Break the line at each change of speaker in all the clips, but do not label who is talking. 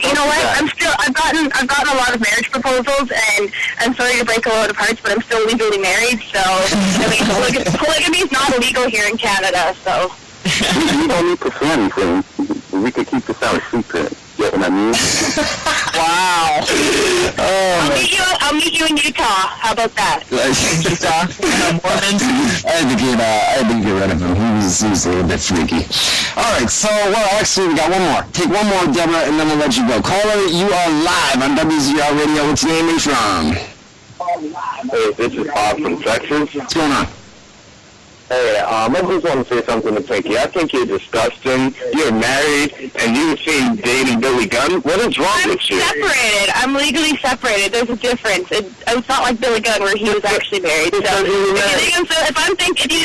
you know what? I've gotten a lot of marriage proposals, and I'm sorry to break a lot of hearts, but I'm still legally married. So I mean, polygamy is not illegal here in Canada. So
you don't need to say anything. We could keep this out a secret. You know what I mean?
Wow.
I'll meet you in Utah. How about that?
Utah? Mormons?
I had to get rid of him. He was a little bit freaky. Alright, so, actually, we got one more. Take one more, Deborah, and then we'll let you go. Caller, you are live on WZR Radio. What's your name? Where you from?
Hey, this is Bob from Texas.
What's going on?
Hey, I just want to say something to Pinky. I think you're disgusting. You're married, and you seem dating Billy Gunn. What is wrong with you?
I'm separated. I'm legally separated. There's a difference. It's not like Billy Gunn where he was actually married. So if you think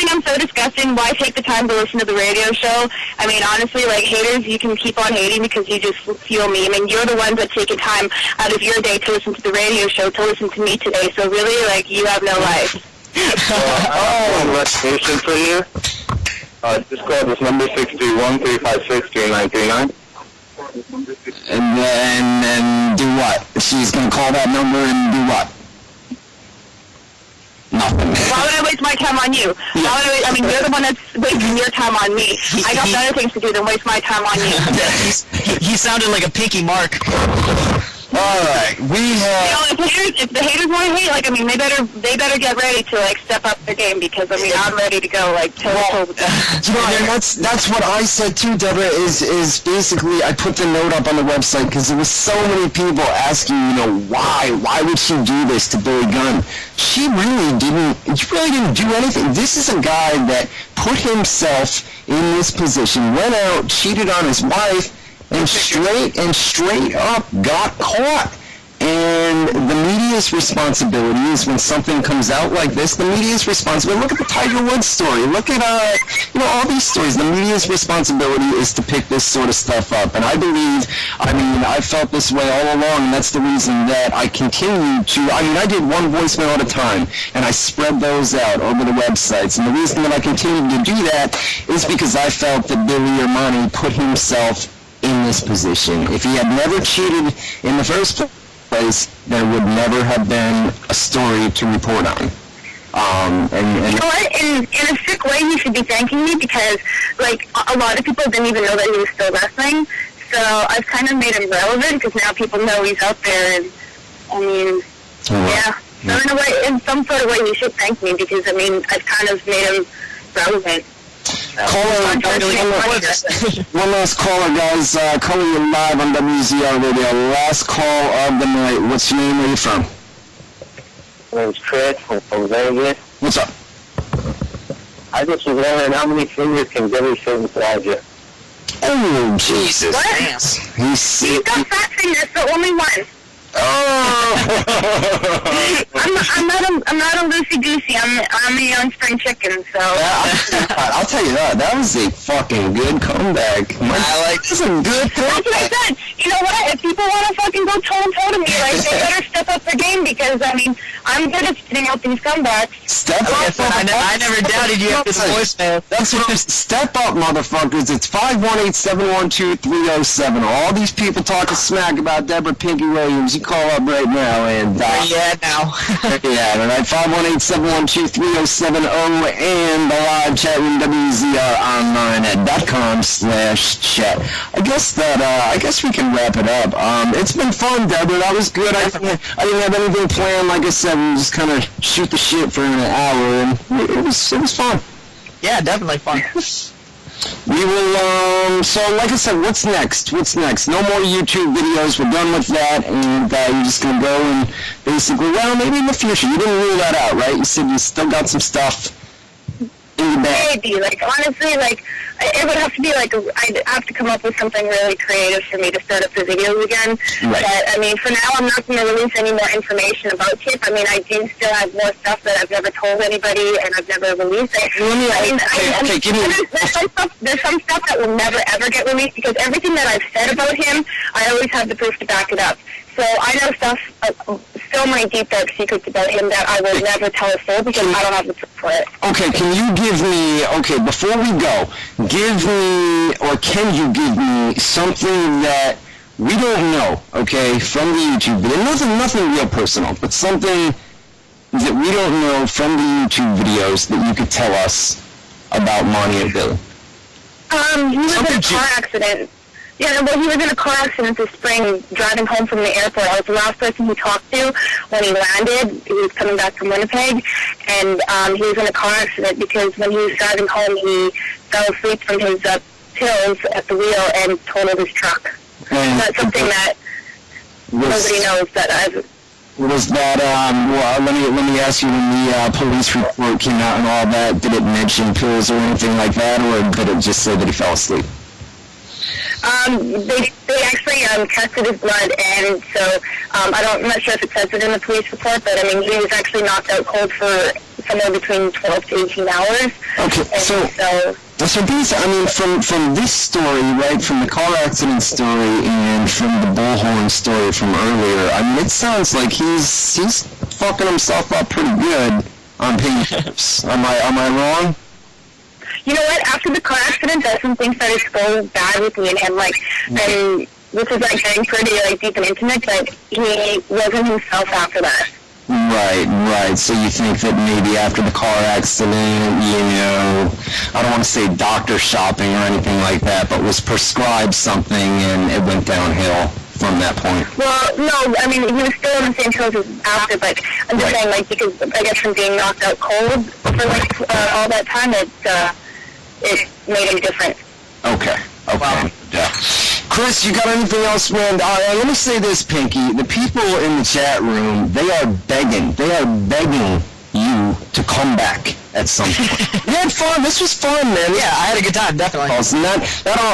I'm so disgusting, why take the time to listen to the radio show? I mean, honestly, like, haters, you can keep on hating because you just fuel me. I mean, you're the ones that take time out of your day to listen to the radio show, to listen to me today. So really, like, you have no life.
One recognition for you. Just call this number 631-356-3939.
And then do what? She's going to call that number and do what? Nothing.
Why would I waste my time on you? I mean, you're the one that's wasting your time on me. I got better things to do than waste my time on you.
He sounded like a Pinky Mark.
Alright, we have...
You know, if the haters want to hate, like, I mean, they better get ready to, like, step up their game, because, I mean, I'm ready to go, like, toe-to-toe with them.
You know, and that's what I said too, Deborah, is basically, I put the note up on the website, because there was so many people asking, you know, why would she do this to Billy Gunn? She really didn't do anything. This is a guy that put himself in this position, went out, cheated on his wife, and straight up got caught. And the media's responsibility is, when something comes out like this, the media's responsibility. Look at the Tiger Woods story. Look at all these stories. The media's responsibility is to pick this sort of stuff up. And I felt this way all along, and that's the reason that I continue to. I did one voicemail at a time, and I spread those out over the websites. And the reason that I continued to do that is because I felt that Billy Armani put himself in this position. If he had never cheated in the first place, there would never have been a story to report on.
You know what? In a sick way, you should be thanking me, because, like, a lot of people didn't even know that he was still wrestling. So I've kind of made him relevant, because now people know he's out there. And I mean, yeah. So in some sort of way, you should thank me, because, I mean, I've kind of made him relevant.
One last caller, guys. Caller, you're live on WZR Radio. Last call of the night. What's your name? Where are you from?
My name's Chris from Vegas.
What's up?
I just was wondering, how many fingers can Billy Simmons slide you?
Oh, Jesus.
What? He's got fat fingers, so only one.
Oh!
I'm not a loosey-goosey. I'm a young spring chicken, so...
I'll tell you that. That was a fucking good comeback. This is a good comeback.
That's what I said. You know what? If people want to fucking go toe-to-toe to me, like, they better step up their game, because, I mean, I'm good at spitting out these comebacks.
Step up,
I never doubted you at this voicemail.
That's what I'm... Step up, motherfuckers. It's 518-712-3070. All these people talking smack about Deborah Pinky Williams. You call up right now, and...
now.
Yeah, right. 518-712-3070, and the live chat room, WZROnline.com/chat. I guess we can wrap it up. It's been fun, Deborah. That was good. I didn't have anything planned. Like I said, we just kind of shoot the shit for an hour, and it was fun.
Yeah, definitely fun.
We will, so like I said, what's next? No more YouTube videos. We're done with that, and you're just going to go and basically, well, maybe in the future. You didn't rule that out, right? You said you still got some stuff in the bag.
Maybe, like, honestly, like, it would have to be, like, I'd have to come up with something really creative for me to start up the videos again.
Right.
But, I mean, for now, I'm not going to release any more information about Kip. I mean, I do still have more stuff that I've never told anybody, and I've never released. There's some stuff that will never, ever get released, because everything that I've said about him, I always have the proof to back it up. So I know stuff, so many deep, dark secrets about him that I will never tell a soul, because I don't have the proof for it.
Okay, can you give me, before we go, can you give me something that we don't know, okay, from the YouTube video, nothing real personal, but something that we don't know from the YouTube videos that you could tell us about Monty and Billy.
He was in a car accident. Yeah, well, he was in a car accident this spring, driving home from the airport. I was the last person he talked to when he landed. He was coming back from Winnipeg, and he was in a car accident because when he was driving home, he fell asleep from his pills at the wheel and totaled his truck.
And
that's something that nobody knows that I've...
Was that, well, let me ask you, when the police report came out and all that, did it mention pills or anything like that, or did it just say that he fell asleep?
They actually tested his blood, and so I'm not sure if it says it in the police report, but I mean, he was actually knocked out cold for somewhere between 12 to 18 hours.
Okay, so these, I mean, from this story, right, from the car accident story and from the bullhorn story from earlier, I mean, it sounds like he's fucking himself up pretty good on painkillers. Am I wrong?
You know what? After the car accident, that's when things started to go bad with me and him. Like, and this is like getting pretty deep and intimate, but he wasn't himself after that.
Right. So you think that maybe after the car accident, I don't want to say doctor shopping or anything like that, but was prescribed something and it went downhill from that point? Well,
no, I mean, he was still on the same pills as after, but I'm just saying, like, because I guess from being knocked out cold for, like, all that time, it made him different.
Okay. Wow. Yeah. Chris, you got anything else, man? Let me say this, Pinky. The people in the chat room, they are begging you to come back at some point. You had fun. This was fun, man.
Yeah, I had a good time, definitely.
Awesome. I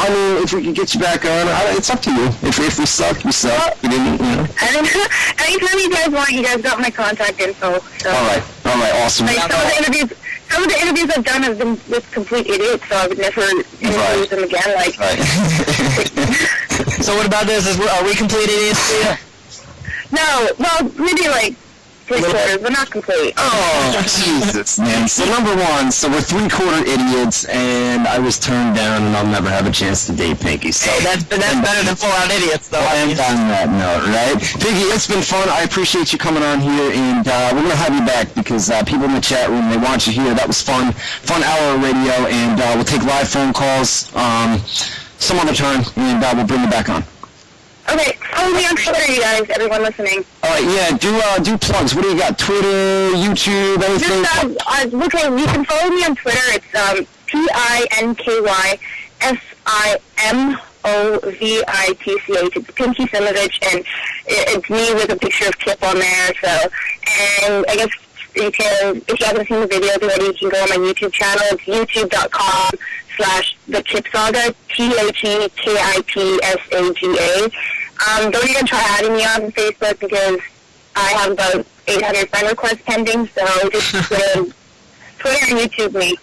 mean, if we can get you back on, it's up to you. If we suck, we suck. You didn't,
Anytime you guys want, you guys got my contact info. So.
All right, awesome.
Like, some of the interviews I've done have been with complete idiots, so I would never interview them again. Like.
Right.
So what about this? Are we complete idiots?
No, well, maybe like 3/4, but not complete.
Oh, Jesus, man. So number one, so we're 3/4 idiots, and I was turned down, and I'll never have a chance to date Pinky. So
that's better than full-out idiots, though.
I am on that note, right? Pinky, it's been fun. I appreciate you coming on here, and we're going to have you back because people in the chat room, they want you here. That was fun. Fun hour of radio, and we'll take live phone calls some other time, and we'll bring you back on.
Okay, follow me on Twitter, you guys, everyone listening.
All right, yeah, do plugs. What do you got? Twitter, YouTube, anything?
Okay, you can follow me on Twitter. It's PinkySimovich. It's Pinky Simovich, and it's me with a picture of Kip on there. So, and I guess you can, if you haven't seen the videos already, you can go on my YouTube channel. It's youtube.com/The Kip Saga, TheKipSaga. Don't even try adding me on Facebook because I have about 800 friend requests pending, so just Twitter and YouTube me.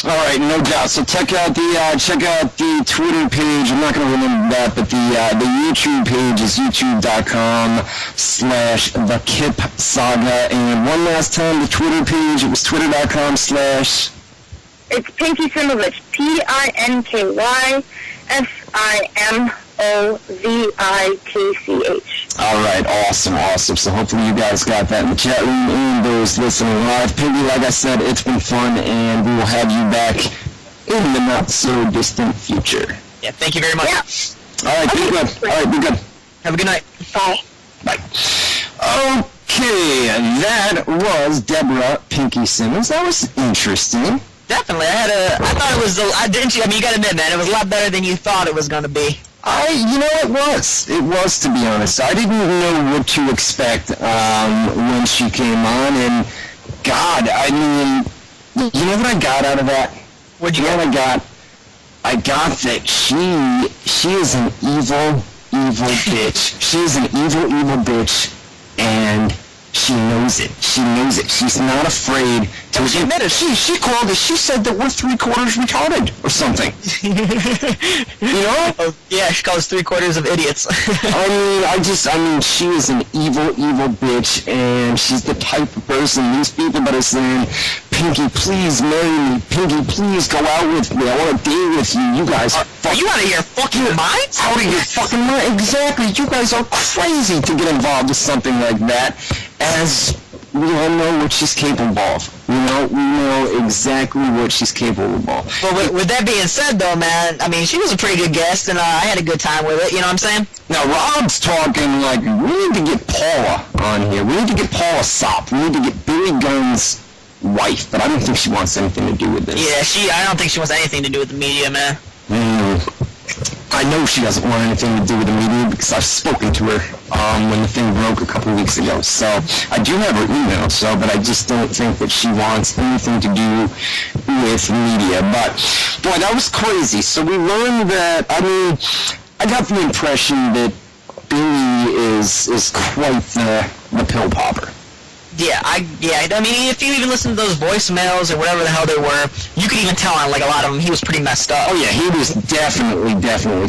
All right, no doubt. So check out the Twitter page. I'm not going to remember that, but the YouTube page is youtube.com/The Kip Saga. And one last time, the Twitter page, it was twitter.com/
It's Pinky Simovich, PinkySimovich.
All right, awesome. So hopefully you guys got that in the chat room and those listening live. Pinky, like I said, it's been fun, and we will have you back in the not-so-distant future.
Yeah, thank you very much.
Yeah.
All right, be good. All right, be good.
Have a good night.
Bye.
Okay, that was Deborah Pinky Simmons. That was interesting.
Definitely. I thought it was, you gotta admit, man, it was a lot better than you thought it was gonna be.
It was, to be honest. I didn't know what to expect when she came on, and God, I mean, you know what I got out of that?
What'd you
get? What I got? I got that she is an evil bitch. She is an evil bitch, and she knows it. She's not afraid to admit it. She called us. She said that we're 3/4 retarded or something.
Oh, yeah, she calls us 3/4 of idiots.
I mean, she is an evil bitch, and she's the type of person, these people that are saying Pinky, please marry me. Pinky, please go out with me. I want to date with you. You guys
are you out of your fucking minds?
Out of your fucking mind. Exactly. You guys are crazy to get involved with something like that, as we all know what she's capable of. We know exactly what she's capable of.
Well, with that being said, though, man, I mean, she was a pretty good guest, and I had a good time with it, you know what I'm saying?
Now, Rob's talking like, we need to get Paula on here. We need to get Paula Sop. We need to get Billy Gunn's wife, but I don't think she wants anything to do with this.
Yeah, I don't think she wants anything to do with the media, man.
I know she doesn't want anything to do with the media because I've spoken to her when the thing broke a couple weeks ago. So I do have her email, but I just don't think that she wants anything to do with media. But boy, that was crazy. So we learned that. I mean, I got the impression that Billy is quite the pill popper.
Yeah, I mean, if you even listen to those voicemails or whatever the hell they were, you could even tell on, like, a lot of them, he was pretty messed up.
Oh, yeah, he was definitely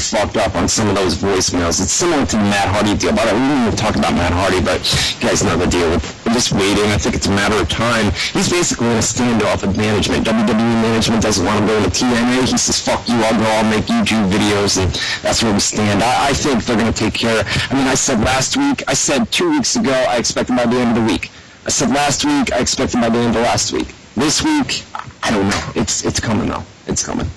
fucked up on some of those voicemails. It's similar to the Matt Hardy deal. By the way, we didn't even talk about Matt Hardy, but you guys know the deal. We're just waiting. I think it's a matter of time. He's basically in a standoff with management. WWE management doesn't want him going to TNA. He says, fuck you, I'll make YouTube videos, and that's where we stand. I think they're going to take care of it. I mean, I said 2 weeks ago, I expect him by the end of the week. I said last week, I expect him by the end of last week. This week, I don't know. It's coming, though. It's coming.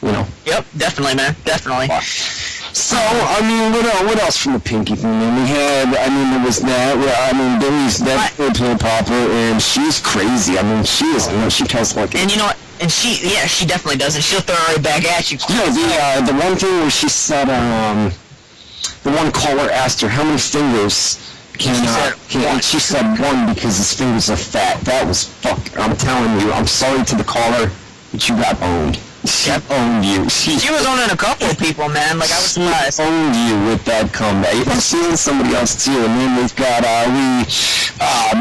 You know?
Yep, definitely, man. Definitely.
So, I mean, what else from the Pinky thing? There was that. Billy's that pill popper, and she's crazy. I mean, she is. She tells like...
And you know what? And she definitely does, and she'll throw it right back at you.
The one thing where she said, the one caller asked her, how many fingers... She said one because his fingers are fat. That was I'm telling you, I'm sorry to the caller, but you got owned. She owned you. She
was owning a couple of people, man. Like, I was surprised.
She owned you with that comeback. You've seen somebody else too, and then we've got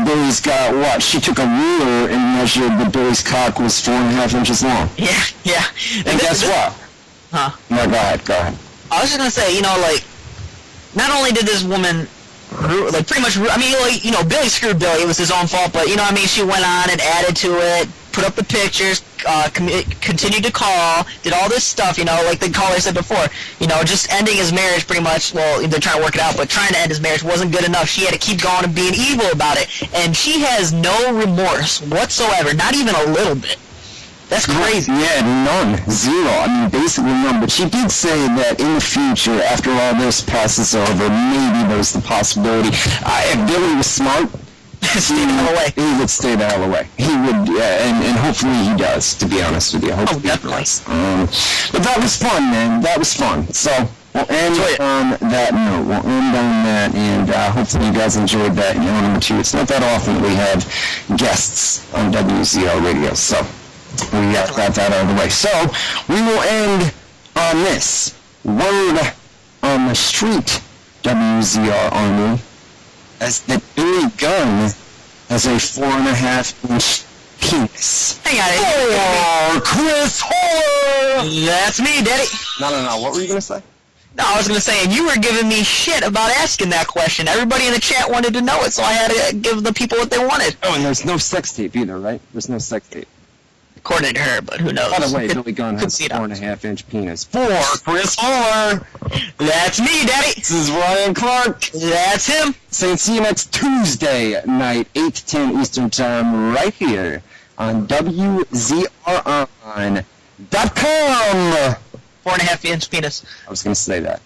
Billy's got what? She took a ruler and measured that Billy's cock was 4.5 inches long.
Yeah.
And guess what?
Huh?
No, go ahead.
I was just gonna say, like, not only did this woman pretty much, Billy screwed Billy. It was his own fault, but, she went on and added to it, put up the pictures, continued to call, did all this stuff, like the caller said before, just ending his marriage pretty much. Well, they're trying to work it out, but trying to end his marriage wasn't good enough. She had to keep going and being evil about it, and she has no remorse whatsoever, not even a little bit. That's crazy.
Yeah, none. Zero. I mean, basically none. But she did say that in the future, after all this passes over, maybe there's the possibility. If Billy was smart,
stay the hell away.
He would stay the hell away. He would, and hopefully he does, to be honest with you. Hopefully
definitely.
But that was fun, man. That was fun. So we'll end on that note. And hopefully you guys enjoyed that. Number 2, it's not that often that we have guests on WZR Radio. So... we got that out of the way. So, we will end on this. Word on the street, WZR Army, as that Billy Gunn has a 4.5-inch penis.
Hang on.
Chris Holler!
That's me, Daddy.
No. What were you going to say?
No, I was going to say, and you were giving me shit about asking that question. Everybody in the chat wanted to know it, so I had to give the people what they wanted.
Oh, and there's no sex tape either, right? There's no sex tape.
According to her, but who knows?
By the way, Billy Gunn has a 4.5-inch penis. For Chris Holler!
That's me, Daddy!
This is Ryan Clark.
That's him!
So see you next Tuesday night, 8 to 10 Eastern Time, right here on WZROnline.com.
4.5-inch penis.
I was going to say that.